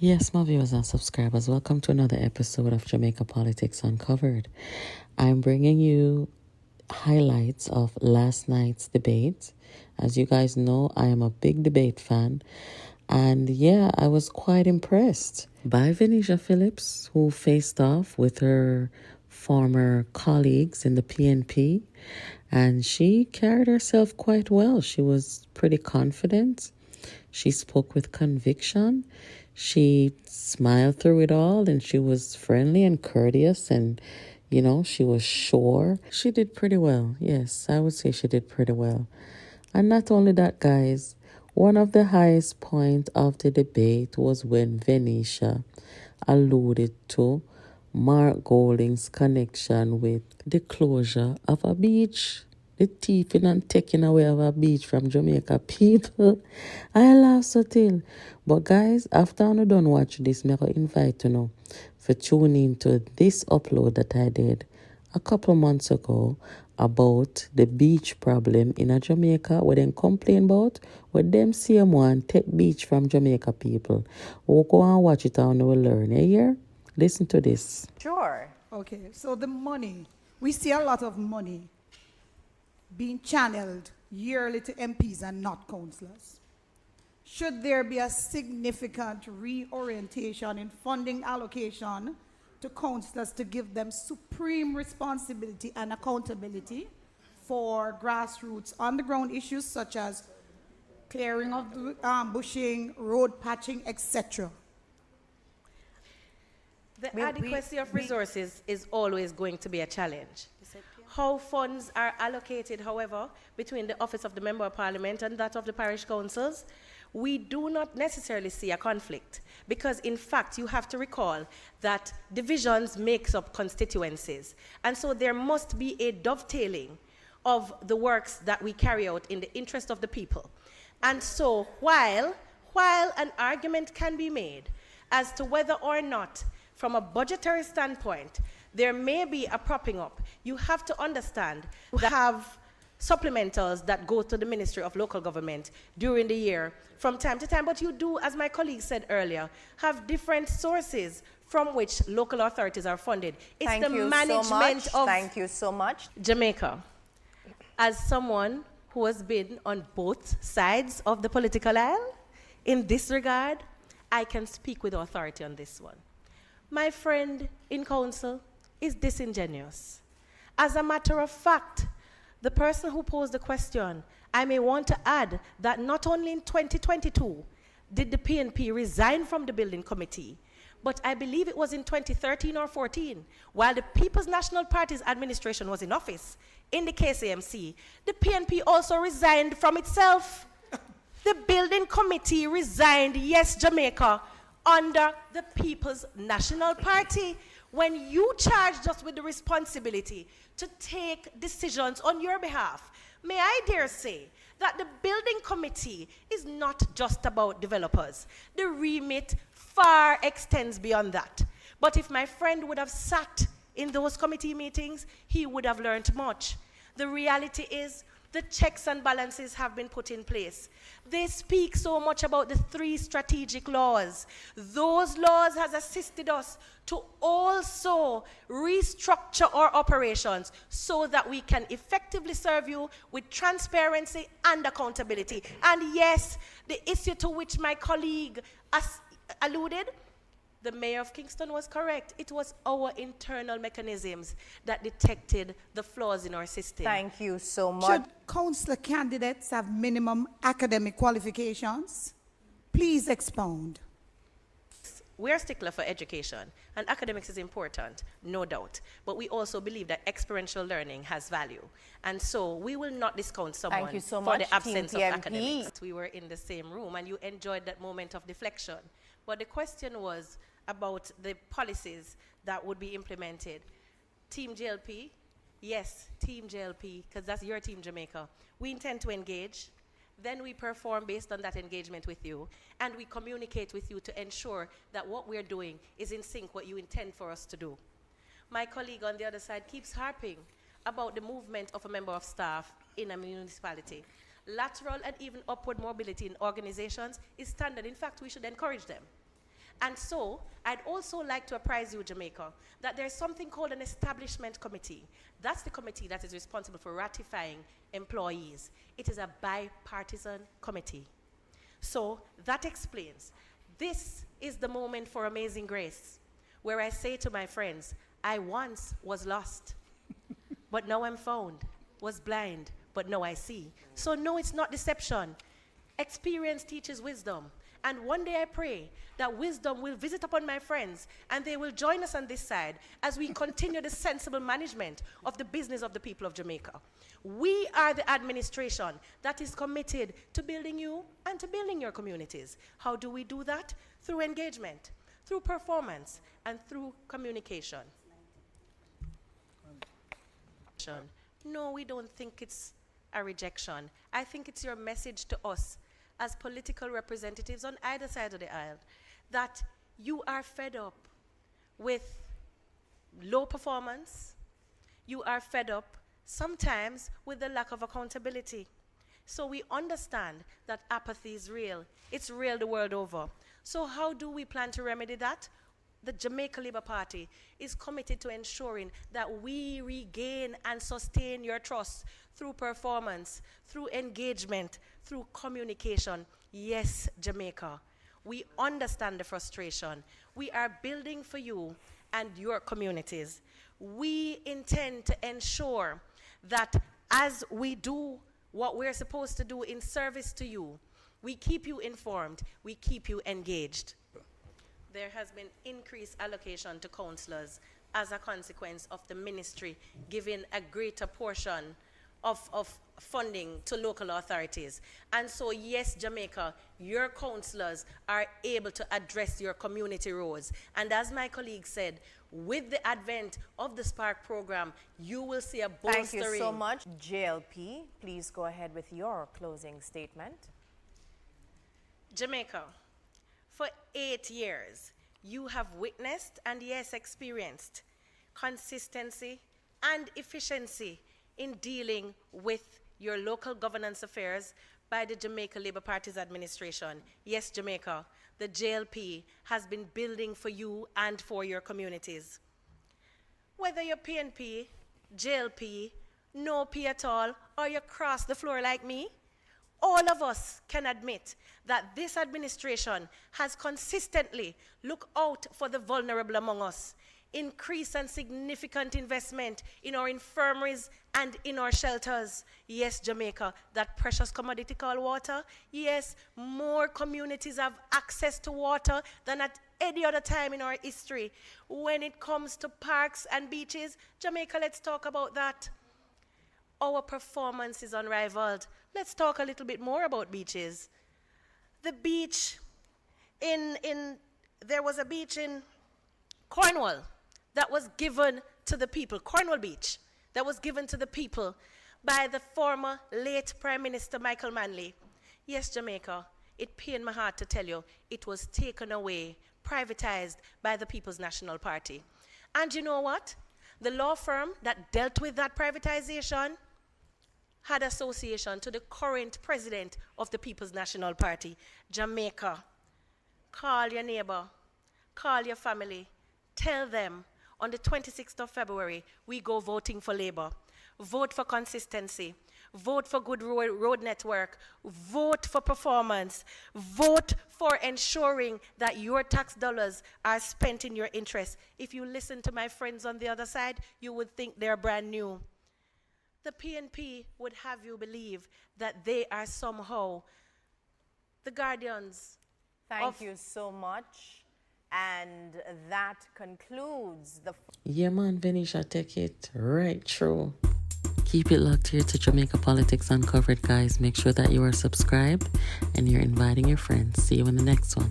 Yes, my viewers and subscribers, welcome to another episode of Jamaica Politics Uncovered. I'm bringing you highlights of last night's debate. As you guys know, I am a big debate fan. And yeah, I was quite impressed by Venesha Phillips, who faced off with her former colleagues in the PNP. And she carried herself quite well. She was pretty confident. She spoke with conviction. She smiled through it all and she was friendly and courteous and, she was sure. She did pretty well. Yes, I would say she did pretty well. And not only that, guys, one of the highest points of the debate was when Venetia alluded to Mark Golding's connection with the closure of a beach, the thieving and taking away of a beach from Jamaica people. I laugh so till. But guys, after I done watch this, I invite you for tuning into this upload that I did a couple months ago about the beach problem in a Jamaica, where they complain about where them CM1 take beach from Jamaica people. We'll go and watch it and we'll learn. You hear? Listen to this. Sure. Okay, so the money, we see a lot of money being channeled yearly to MPs and not councillors. Should there be a significant reorientation in funding allocation to councillors to give them supreme responsibility and accountability for grassroots on-the-ground issues such as clearing of bushing, road patching, etc.? The adequacy of resources is always going to be a challenge. How funds are allocated, however, between the office of the Member of Parliament and that of the parish councils, we do not necessarily see a conflict because, in fact, you have to recall that divisions makes up constituencies. And so there must be a dovetailing of the works that we carry out in the interest of the people. And so while an argument can be made as to whether or not, from a budgetary standpoint, there may be a propping up, you have to understand that we have supplementals that go to the Ministry of Local Government during the year from time to time, but you do, as my colleague said earlier, have different sources from which local authorities are funded. It's Thank the you management so much. of Thank you so much. Jamaica. As someone who has been on both sides of the political aisle, in this regard, I can speak with authority on this one. My friend in council is disingenuous. As a matter of fact, the person who posed the question, I may want to add that not only in 2022 did the PNP resign from the building committee, but I believe it was in 2013 or 14, while the People's National Party's administration was in office, in the KCMC, the PNP also resigned from itself. The building committee resigned, yes, Jamaica, under the People's National Party. When you charged us with the responsibility to take decisions on your behalf, may I dare say that the building committee is not just about developers. The remit far extends beyond that. But if my friend would have sat in those committee meetings, he would have learned much. The reality is, the checks and balances have been put in place. They speak so much about the 3 strategic laws. Those laws has assisted us to also restructure our operations so that we can effectively serve you with transparency and accountability. And yes, the issue to which my colleague alluded, the mayor of Kingston was correct. It was our internal mechanisms that detected the flaws in our system. Thank you so much. Should councillor candidates have minimum academic qualifications? Please expound. We're a stickler for education, and academics is important, no doubt. But we also believe that experiential learning has value. And so we will not discount someone Thank you so for much, the absence Team of PMP. academics. We were in the same room, and you enjoyed that moment of deflection. But the question was about the policies that would be implemented. Team JLP, yes, Team JLP, because that's your Team Jamaica. We intend to engage. Then we perform based on that engagement with you, and we communicate with you to ensure that what we're doing is in sync what you intend for us to do. My colleague on the other side keeps harping about the movement of a member of staff in a municipality. Lateral and even upward mobility in organizations is standard. In fact, we should encourage them. And so, I'd also like to apprise you, Jamaica, that there's something called an establishment committee. That's the committee that is responsible for ratifying employees. It is a bipartisan committee. So, that explains. This is the moment for amazing grace, where I say to my friends, I once was lost, but now I'm found, was blind, but now I see. So no, it's not deception. Experience teaches wisdom. And one day I pray that wisdom will visit upon my friends and they will join us on this side as we continue the sensible management of the business of the people of Jamaica. We are the administration that is committed to building you and to building your communities. How do we do that? Through engagement, through performance, and through communication. No, we don't think it's a rejection. I think it's your message to us as political representatives on either side of the aisle that you are fed up with low performance. You are fed up sometimes with the lack of accountability. So we understand that apathy is real. It's real the world over. So how do we plan to remedy that? The Jamaica Labour Party is committed to ensuring that we regain and sustain your trust through performance, through engagement, through communication. Yes, Jamaica, we understand the frustration. We are building for you and your communities. We intend to ensure that as we do what we're supposed to do in service to you, we keep you informed, we keep you engaged. There has been increased allocation to councillors as a consequence of the ministry giving a greater portion of funding to local authorities. And so, yes, Jamaica, your councillors are able to address your community roads. And as my colleague said, with the advent of the Spark program, you will see a bolstering. Thank you so much. JLP, please go ahead with your closing statement. Jamaica, for 8 years, you have witnessed and yes, experienced consistency and efficiency in dealing with your local governance affairs by the Jamaica Labour Party's administration. Yes, Jamaica, the JLP has been building for you and for your communities. Whether you're PNP, JLP, no P at all, or you cross the floor like me, all of us can admit that this administration has consistently looked out for the vulnerable among us, increase and significant investment in our infirmaries and in our shelters. Yes, Jamaica, that precious commodity called water. Yes, more communities have access to water than at any other time in our history. When it comes to parks and beaches, Jamaica, let's talk about that. Our performance is unrivaled. Let's talk a little bit more about beaches. The beach there was a beach in Cornwall that was given to the people, Cornwall Beach, that was given to the people by the former late Prime Minister Michael Manley. Yes, Jamaica, it pained my heart to tell you, it was taken away, privatized by the People's National Party. And you know what? The law firm that dealt with that privatization had association to the current president of the People's National Party. Jamaica, call your neighbor, call your family, tell them on the 26th of February, we go voting for Labour. Vote for consistency. Vote for good road network. Vote for performance. Vote for ensuring that your tax dollars are spent in your interest. If you listen to my friends on the other side, you would think they're brand new. The PNP would have you believe that they are somehow the guardians. Thank you so much. And that concludes the... Yeah, man, Venesha, take it right through. Keep it locked here to Jamaica Politics Uncovered, guys. Make sure that you are subscribed and you're inviting your friends. See you in the next one.